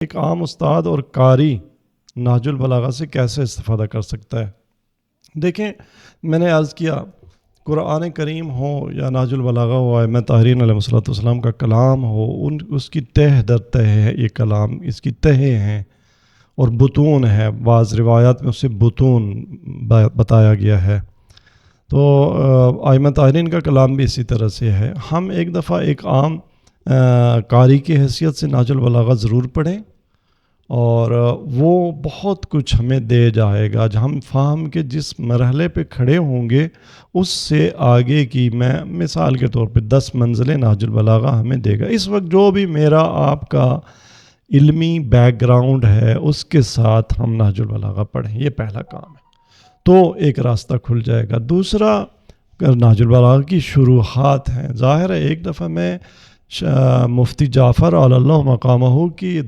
ایک عام استاد اور قاری نہج البلاغہ سے کیسے استفادہ کر سکتا ہے؟ دیکھیں، میں نے عرض کیا قرآن کریم ہو یا نہج البلاغہ ہو، ائمہ طاہرین علیہ السلام کا کلام ہو، اس کی تہ در تہ ہے یہ کلام، اس کی تہیں ہیں اور بطون ہے، بعض روایات میں اسے بطون بتایا گیا ہے۔ تو ائمہ طاہرین کا کلام بھی اسی طرح سے ہے۔ ہم ایک دفعہ ایک عام قاری کی حیثیت سے نہج البلاغہ ضرور پڑھیں، اور وہ بہت کچھ ہمیں دے جائے گا۔ ہم فہم کے جس مرحلے پہ کھڑے ہوں گے اس سے آگے کی، میں مثال کے طور پہ 10 منزلیں نہج البلاغہ ہمیں دے گا۔ اس وقت جو بھی میرا آپ کا علمی بیک گراؤنڈ ہے اس کے ساتھ ہم نہج البلاغہ پڑھیں، یہ پہلا کام ہے، تو ایک راستہ کھل جائے گا۔ دوسرا، نہج البلاغہ کی شروحات ہیں۔ ظاہر ہے ایک دفعہ میں مفتی جعفر علی اللہ مقامہ کی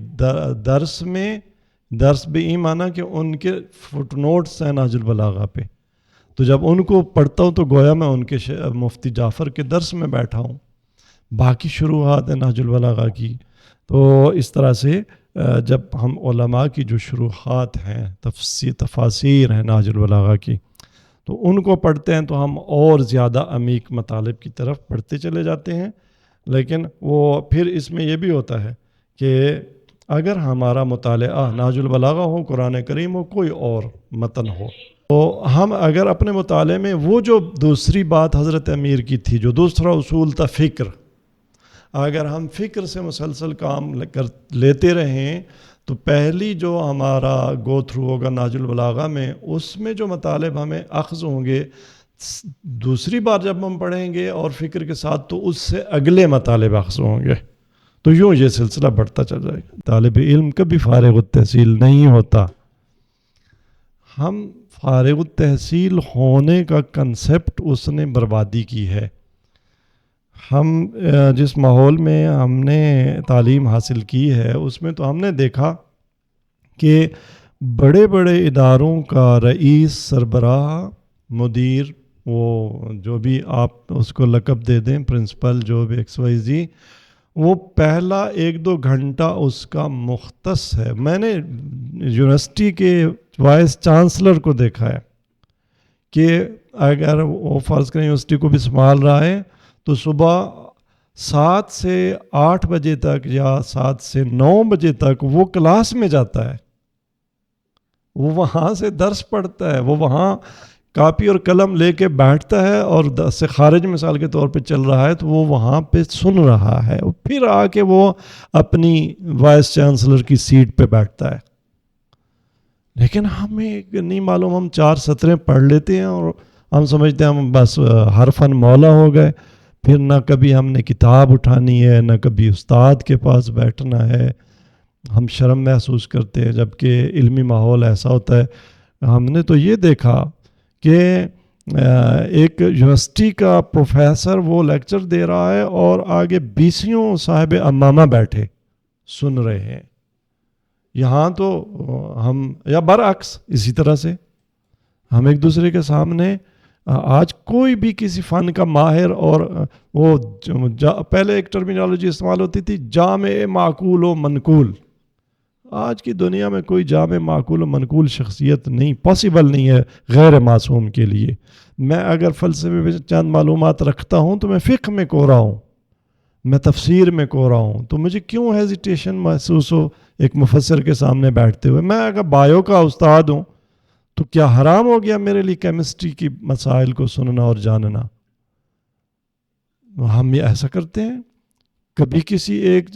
درس بھی مانا کہ ان کے فٹ نوٹس ہیں نہج البلاغہ پہ، تو جب ان کو پڑھتا ہوں تو گویا میں ان کے مفتی جعفر کے درس میں بیٹھا ہوں۔ باقی شروحات ہیں نہج البلاغہ کی، تو اس طرح سے جب ہم علماء کی جو شروحات ہیں، تفاسیر ہیں نہج البلاغہ کی، تو ان کو پڑھتے ہیں تو ہم اور زیادہ عمیق مطالب کی طرف پڑھتے چلے جاتے ہیں۔ لیکن وہ پھر اس میں یہ بھی ہوتا ہے کہ اگر ہمارا مطالعہ نہج البلاغہ ہو، قرآن کریم ہو، کوئی اور متن ہو، تو ہم اگر اپنے مطالعے میں وہ جو دوسری بات حضرت امیر کی تھی، جو دوسرا اصول تھا فکر، اگر ہم فکر سے مسلسل کام لیتے رہیں تو پہلی جو ہمارا گو تھرو ہوگا نہج البلاغہ میں، اس میں جو مطالب ہمیں اخذ ہوں گے، دوسری بار جب ہم پڑھیں گے اور فکر کے ساتھ تو اس سے اگلے مطالب اخذ ہوں گے، تو یوں یہ سلسلہ بڑھتا چل جائے گا۔ طالب علم کبھی فارغ التحصیل نہیں ہوتا۔ ہم فارغ التحصیل ہونے کا کنسپٹ اس نے بربادی کی ہے۔ ہم جس ماحول میں ہم نے تعلیم حاصل کی ہے اس میں تو ہم نے دیکھا کہ بڑے بڑے اداروں کا رئیس، سربراہ، مدیر، وہ جو بھی آپ اس کو لقب دے دیں، پرنسپل، جو بھی XYZ، وہ پہلا 1-2 گھنٹہ اس کا مختص ہے۔ میں نے یونیورسٹی کے وائس چانسلر کو دیکھا ہے کہ اگر وہ فرض کریں یونیورسٹی کو بھی سنبھال رہا ہے تو صبح 7 سے 8 بجے تک یا 7 سے 9 بجے تک وہ کلاس میں جاتا ہے، وہ وہاں سے درس پڑھتا ہے، وہ وہاں کاپی اور قلم لے کے بیٹھتا ہے، اور درس سے خارج مثال کے طور پہ چل رہا ہے تو وہ وہاں پہ سن رہا ہے، پھر آ کے وہ اپنی وائس چانسلر کی سیٹ پہ بیٹھتا ہے۔ لیکن ہمیں نہیں معلوم، ہم 4 سطریں پڑھ لیتے ہیں اور ہم سمجھتے ہیں ہم بس ہر فن مولا ہو گئے، پھر نہ کبھی ہم نے کتاب اٹھانی ہے، نہ کبھی استاد کے پاس بیٹھنا ہے۔ ہم شرم محسوس کرتے ہیں، جبکہ علمی ماحول ایسا ہوتا ہے۔ ہم نے تو یہ دیکھا کہ ایک یونیورسٹی کا پروفیسر وہ لیکچر دے رہا ہے اور آگے 20 صاحب امامہ بیٹھے سن رہے ہیں۔ یہاں تو ہم، یا برعکس اسی طرح سے ہم ایک دوسرے کے سامنے، آج کوئی بھی کسی فن کا ماہر، اور وہ پہلے ایک ٹرمینالوجی استعمال ہوتی تھی جامع معقول و منقول، آج کی دنیا میں کوئی جامع معقول و منقول شخصیت نہیں، پاسبل نہیں ہے غیر معصوم کے لیے۔ میں اگر فلسفے میں چند معلومات رکھتا ہوں تو میں فقہ میں کوڑا ہوں، میں تفسیر میں کوڑا ہوں، تو مجھے کیوں ہیزیٹیشن محسوس ہو ایک مفسر کے سامنے بیٹھتے ہوئے؟ میں اگر بایو کا استاد ہوں تو کیا حرام ہو گیا میرے لیے کیمسٹری کی مسائل کو سننا اور جاننا؟ ہم یہ ایسا کرتے ہیں۔ کبھی کسی ایک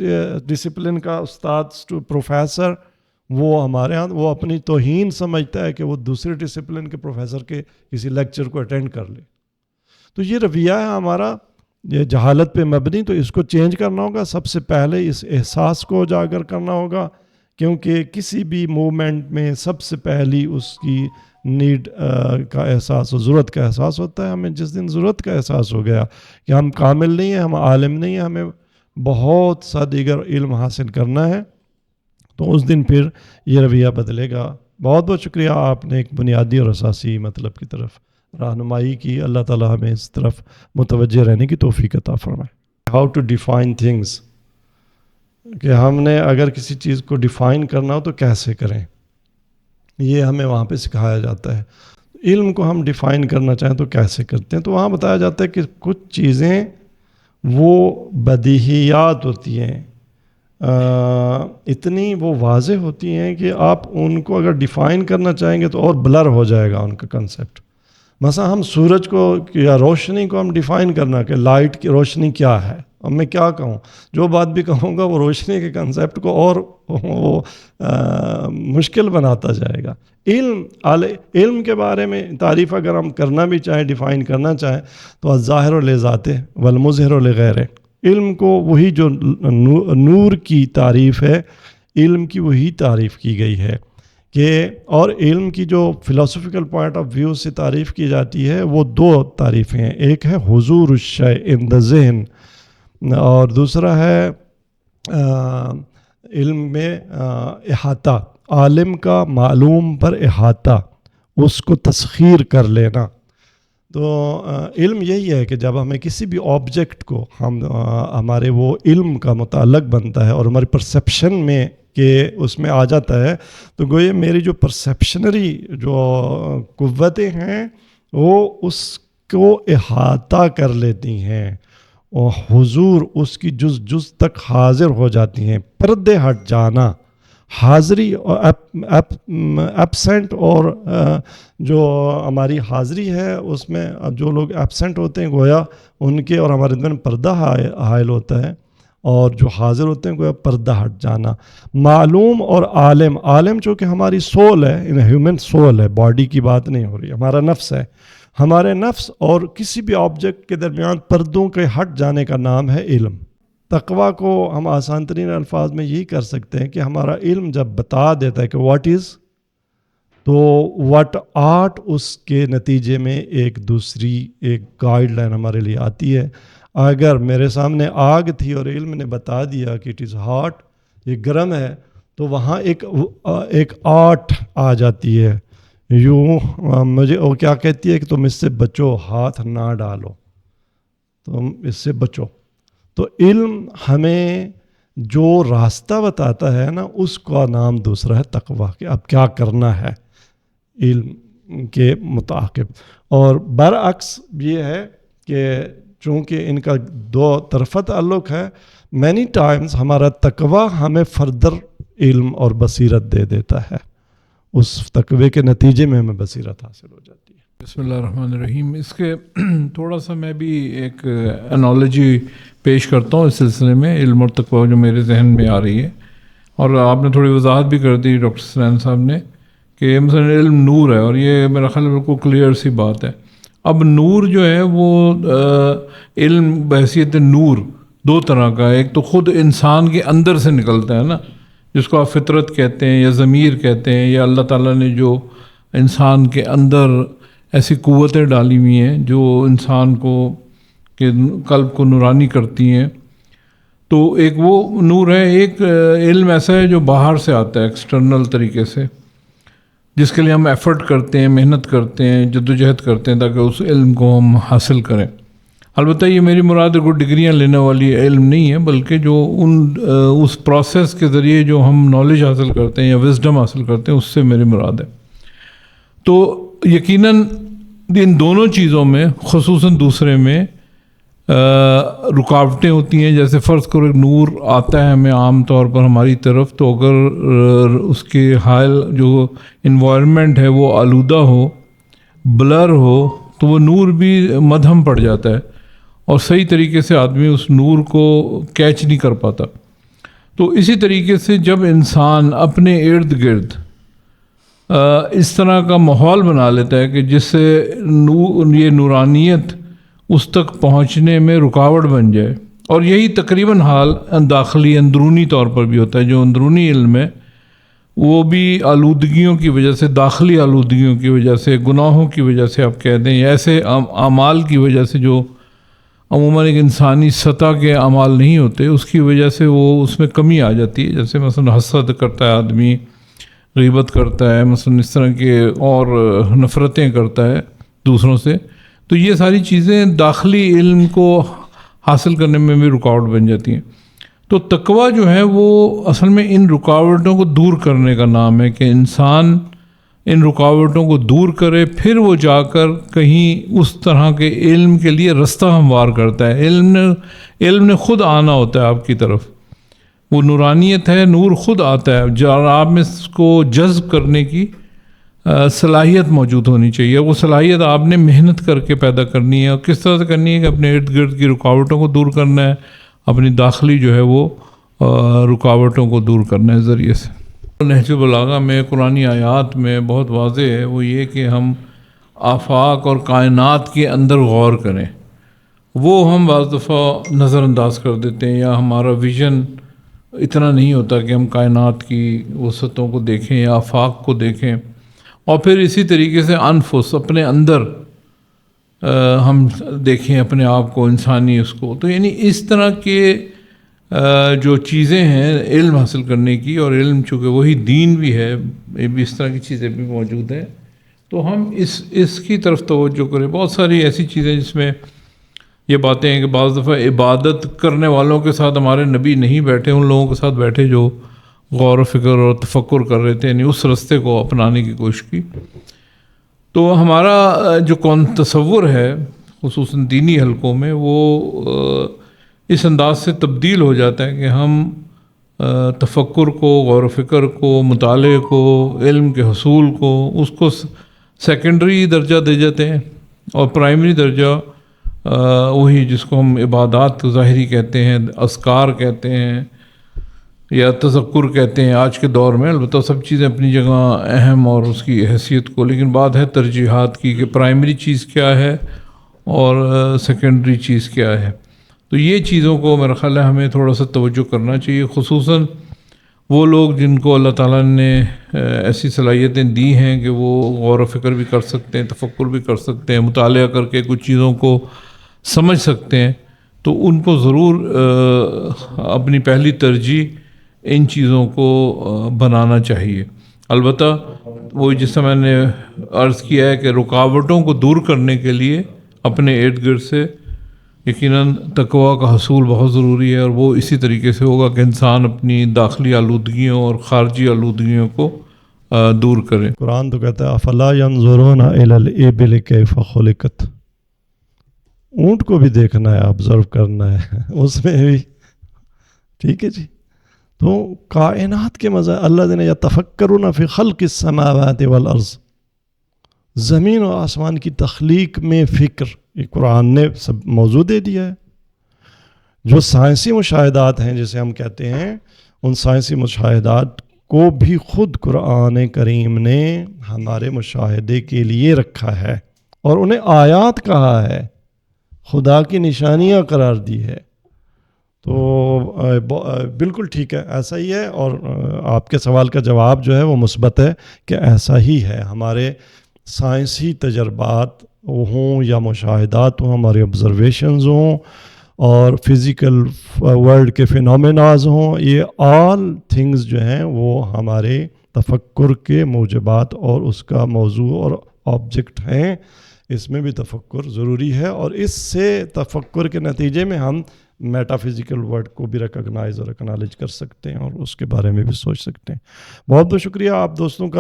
ڈسپلن کا استاد، پروفیسر، وہ ہمارے ہاں وہ اپنی توہین سمجھتا ہے کہ وہ دوسرے ڈسپلن کے پروفیسر کے کسی لیکچر کو اٹینڈ کر لے، تو یہ رویہ ہے ہمارا، یہ جہالت پہ مبنی۔ تو اس کو چینج کرنا ہوگا، سب سے پہلے اس احساس کو اجاگر کرنا ہوگا، کیونکہ کسی بھی موومنٹ میں سب سے پہلی اس کی نیڈ کا احساس و ضرورت کا احساس ہوتا ہے۔ ہمیں جس دن ضرورت کا احساس ہو گیا کہ ہم کامل نہیں ہیں، ہم عالم نہیں ہیں، ہمیں بہت سا دیگر علم حاصل کرنا ہے، تو اس دن پھر یہ رویہ بدلے گا۔ بہت بہت شکریہ، آپ نے ایک بنیادی اور اساسی مطلب کی طرف رہنمائی کی۔ اللہ تعالیٰ ہمیں اس طرف متوجہ رہنے کی توفیق عطا فرمائے۔ How to define things. کہ ہم نے اگر کسی چیز کو ڈیفائن کرنا ہو تو کیسے کریں، یہ ہمیں وہاں پہ سکھایا جاتا ہے. علم کو ہم ڈیفائن کرنا چاہیں تو کیسے کرتے ہیں، تو وہاں بتایا جاتا ہے کہ کچھ چیزیں وہ بدیہیات ہوتی ہیں، اتنی وہ واضح ہوتی ہیں کہ آپ ان کو اگر ڈیفائن کرنا چاہیں گے تو اور بلر ہو جائے گا ان کا کنسیپٹ. مثلا ہم سورج کو یا روشنی کو ہم ڈیفائن کرنا کہ لائٹ کی روشنی کیا ہے، اب میں کیا کہوں، جو بات بھی کہوں گا وہ روشنی کے کنسیپٹ کو اور وہ مشکل بناتا جائے گا. علم کے بارے میں تعریف اگر ہم کرنا بھی چاہیں، ڈیفائن کرنا چاہیں تو الظاہر لذاتہ والمظہر لغیرہ، علم کو وہی جو نور کی تعریف ہے، علم کی وہی تعریف کی گئی ہے کہ، اور علم کی جو فلسفیکل پوائنٹ آف ویو سے تعریف کی جاتی ہے وہ دو تعریفیں ہیں، ایک ہے حضور الشیء ان دا ذہن، اور دوسرا ہے علم میں احاطہ، عالم کا معلوم پر احاطہ، اس کو تسخیر کر لینا. تو علم یہی ہے کہ جب ہمیں کسی بھی آبجیکٹ کو ہمارے وہ علم کا متعلق بنتا ہے اور ہماری پرسیپشن میں کہ اس میں آ جاتا ہے، تو گویا میری جو پرسیپشنری جو قوتیں ہیں وہ اس کو احاطہ کر لیتی ہیں، اور حضور اس کی جز جز تک حاضر ہو جاتی ہیں. پردے ہٹ جانا، حاضری اور ایبسینٹ، اور جو ہماری حاضری ہے اس میں جو لوگ ایبسینٹ ہوتے ہیں گویا ان کے اور ہمارے درمیان پردہ حائل ہوتا ہے، اور جو حاضر ہوتے ہیں گویا پردہ ہٹ جانا. معلوم اور عالم، عالم چونکہ ہماری سول ہے، ہیومن سول ہے، باڈی کی بات نہیں ہو رہی، ہمارا نفس ہے، ہمارے نفس اور کسی بھی آبجیکٹ کے درمیان پردوں کے ہٹ جانے کا نام ہے علم. تقویٰ کو ہم آسان ترین الفاظ میں یہی کر سکتے ہیں کہ ہمارا علم جب بتا دیتا ہے کہ واٹ از، تو واٹ آرٹ اس کے نتیجے میں ایک گائیڈ لائن ہمارے لیے آتی ہے. اگر میرے سامنے آگ تھی اور علم نے بتا دیا کہ اٹ از ہاٹ، یہ گرم ہے، تو وہاں ایک آرٹ آ جاتی ہے. یوں مجھے وہ کیا کہتی ہے کہ تم اس سے بچو، ہاتھ نہ ڈالو، تم اس سے بچو. تو علم ہمیں جو راستہ بتاتا ہے نا، اس کا نام دوسرا ہے تقویٰ، کہ اب کیا کرنا ہے علم کے متعاقب. اور برعکس یہ ہے کہ چونکہ ان کا دو طرفہ تعلق ہے، مینی ٹائمز ہمارا تقویٰ ہمیں فردر علم اور بصیرت دے دیتا ہے، اس تقوی کے نتیجے میں ہمیں بصیرت حاصل ہو جاتی ہے. بسم اللہ الرحمن الرحیم. اس کے تھوڑا سا میں بھی ایک انالوجی پیش کرتا ہوں اس سلسلے میں، علم اور تقوی جو میرے ذہن میں آ رہی ہے، اور آپ نے تھوڑی وضاحت بھی کر دی ڈاکٹر سنان صاحب نے کہ مثلا علم نور ہے، اور یہ میرا خیال بالکل کلیئر سی بات ہے. اب نور جو ہے وہ علم بحیثیت نور دو طرح کا ہے. ایک تو خود انسان کے اندر سے نکلتا ہے نا، جس کو آپ فطرت کہتے ہیں یا ضمیر کہتے ہیں، یا اللہ تعالیٰ نے جو انسان کے اندر ایسی قوتیں ڈالی ہوئی ہیں جو انسان کو کہ قلب کو نورانی کرتی ہیں. تو ایک وہ نور ہے. ایک علم ایسا ہے جو باہر سے آتا ہے، ایکسٹرنل طریقے سے، جس کے لیے ہم ایفرٹ کرتے ہیں، محنت کرتے ہیں، جدوجہد کرتے ہیں تاکہ اس علم کو ہم حاصل کریں. البتہ یہ میری مراد کوئی ڈگریاں لینے والی علم نہیں ہے، بلکہ جو اس پروسیس کے ذریعے جو ہم نالج حاصل کرتے ہیں یا وزڈم حاصل کرتے ہیں، اس سے میری مراد ہے. تو یقیناً ان دونوں چیزوں میں، خصوصاً دوسرے میں رکاوٹیں ہوتی ہیں. جیسے فرض کرو نور آتا ہے ہمیں عام طور پر ہماری طرف، تو اگر اس کے حال جو انوائرمنٹ ہے وہ آلودہ ہو، بلر ہو، تو وہ نور بھی مدھم پڑ جاتا ہے، اور صحیح طریقے سے آدمی اس نور کو کیچ نہیں کر پاتا. تو اسی طریقے سے جب انسان اپنے ارد گرد اس طرح کا ماحول بنا لیتا ہے کہ جس سے یہ نورانیت اس تک پہنچنے میں رکاوٹ بن جائے، اور یہی تقریباً حال داخلی اندرونی طور پر بھی ہوتا ہے. جو اندرونی علم ہے وہ بھی آلودگیوں کی وجہ سے، داخلی آلودگیوں کی وجہ سے، گناہوں کی وجہ سے آپ کہہ دیں، یا ایسے اعمال کی وجہ سے جو عموماً ایک انسانی سطح کے اعمال نہیں ہوتے، اس کی وجہ سے وہ اس میں کمی آ جاتی ہے. جیسے مثلا حسد کرتا ہے آدمی، غیبت کرتا ہے، مثلا اس طرح کے اور نفرتیں کرتا ہے دوسروں سے. تو یہ ساری چیزیں داخلی علم کو حاصل کرنے میں بھی رکاوٹ بن جاتی ہیں. تو تقویٰ جو ہے وہ اصل میں ان رکاوٹوں کو دور کرنے کا نام ہے، کہ انسان ان رکاوٹوں کو دور کرے، پھر وہ جا کر کہیں اس طرح کے علم کے لیے رستہ ہموار کرتا ہے۔ علم نے خود آنا ہوتا ہے آپ کی طرف، وہ نورانیت ہے، نور خود آتا ہے، جو آپ میں اس کو جذب کرنے کی صلاحیت موجود ہونی چاہیے۔ وہ صلاحیت آپ نے محنت کر کے پیدا کرنی ہے، اور کس طرح سے کرنی ہے کہ اپنے ارد گرد کی رکاوٹوں کو دور کرنا ہے، اپنی داخلی جو ہے وہ رکاوٹوں کو دور کرنا ہے ذریعے سے۔ نہج البلاغہ میں قرآنی آیات میں بہت واضح ہے وہ یہ کہ ہم آفاق اور کائنات کے اندر غور کریں، وہ ہم بعض دفعہ نظر انداز کر دیتے ہیں، یا ہمارا ویژن اتنا نہیں ہوتا کہ ہم کائنات کی وسعتوں کو دیکھیں یا آفاق کو دیکھیں۔ اور پھر اسی طریقے سے انفس، اپنے اندر ہم دیکھیں اپنے آپ کو، انسانی اس کو۔ تو یعنی اس طرح کے جو چیزیں ہیں علم حاصل کرنے کی، اور علم چونکہ وہی دین بھی ہے، یہ بھی اس طرح کی چیزیں بھی موجود ہیں، تو ہم اس کی طرف توجہ کریں۔ بہت ساری ایسی چیزیں جس میں یہ باتیں ہیں کہ بعض دفعہ عبادت کرنے والوں کے ساتھ ہمارے نبی نہیں بیٹھے، ان لوگوں کے ساتھ بیٹھے جو غور و فکر اور تفکر کر رہے تھے، یعنی اس رستے کو اپنانے کی کوشش کی۔ تو ہمارا جو تصور ہے خصوصاً دینی حلقوں میں، وہ اس انداز سے تبدیل ہو جاتا ہے کہ ہم تفکر کو، غور و فکر کو، مطالعے کو، علم کے حصول کو، اس کو سیکنڈری درجہ دے جاتے ہیں، اور پرائمری درجہ وہی جس کو ہم عبادات ظاہری کہتے ہیں، اذکار کہتے ہیں، یا تذکر کہتے ہیں آج کے دور میں۔ البتہ سب چیزیں اپنی جگہ اہم اور اس کی حیثیت کو، لیکن بات ہے ترجیحات کی، کہ پرائمری چیز کیا ہے اور سیکنڈری چیز کیا ہے۔ تو یہ چیزوں کو میرا خیال ہے ہمیں تھوڑا سا توجہ کرنا چاہیے، خصوصاً وہ لوگ جن کو اللہ تعالیٰ نے ایسی صلاحیتیں دی ہیں کہ وہ غور و فکر بھی کر سکتے ہیں، تفکر بھی کر سکتے ہیں، مطالعہ کر کے کچھ چیزوں کو سمجھ سکتے ہیں، تو ان کو ضرور اپنی پہلی ترجیح ان چیزوں کو بنانا چاہیے۔ البتہ وہ جس سے میں نے عرض کیا ہے کہ رکاوٹوں کو دور کرنے کے لیے اپنے ارد گرد سے یقیناً تقویٰ کا حصول بہت ضروری ہے، اور وہ اسی طریقے سے ہوگا کہ انسان اپنی داخلی آلودگیوں اور خارجی آلودگیوں کو دور کرے۔ قرآن تو کہتا ہے افلا ینظرون الی الابل کیف خلقت، اونٹ کو بھی دیکھنا ہے، آبزرو کرنا ہے اس میں بھی، ٹھیک ہے جی۔ تو کائنات کے مزہ، الذین یتفکرون فی خلق السماوات والارض، زمین و آسمان کی تخلیق میں فکر، یہ قرآن نے سب موضوع دے دیا ہے۔ جو سائنسی مشاہدات ہیں جسے ہم کہتے ہیں، ان سائنسی مشاہدات کو بھی خود قرآن کریم نے ہمارے مشاہدے کے لیے رکھا ہے، اور انہیں آیات کہا ہے، خدا کی نشانیاں قرار دی ہے۔ تو بالکل ٹھیک ہے، ایسا ہی ہے، اور آپ کے سوال کا جواب جو ہے وہ مثبت ہے کہ ایسا ہی ہے۔ ہمارے سائنسی تجربات ہوں یا مشاہدات ہوں، ہمارے آبزرویشنز ہوں، اور فزیکل ورلڈ کے فینومیناز ہوں، یہ آل تھنگز جو ہیں وہ ہمارے تفکر کے موجبات اور اس کا موضوع اور آبجیکٹ ہیں۔ اس میں بھی تفکر ضروری ہے، اور اس سے تفکر کے نتیجے میں ہم میٹا فزیکل ورڈ کو بھی ریکگنائز اور اکنالج کر سکتے ہیں، اور اس کے بارے میں بھی سوچ سکتے ہیں۔ بہت بہت شکریہ آپ دوستوں کا۔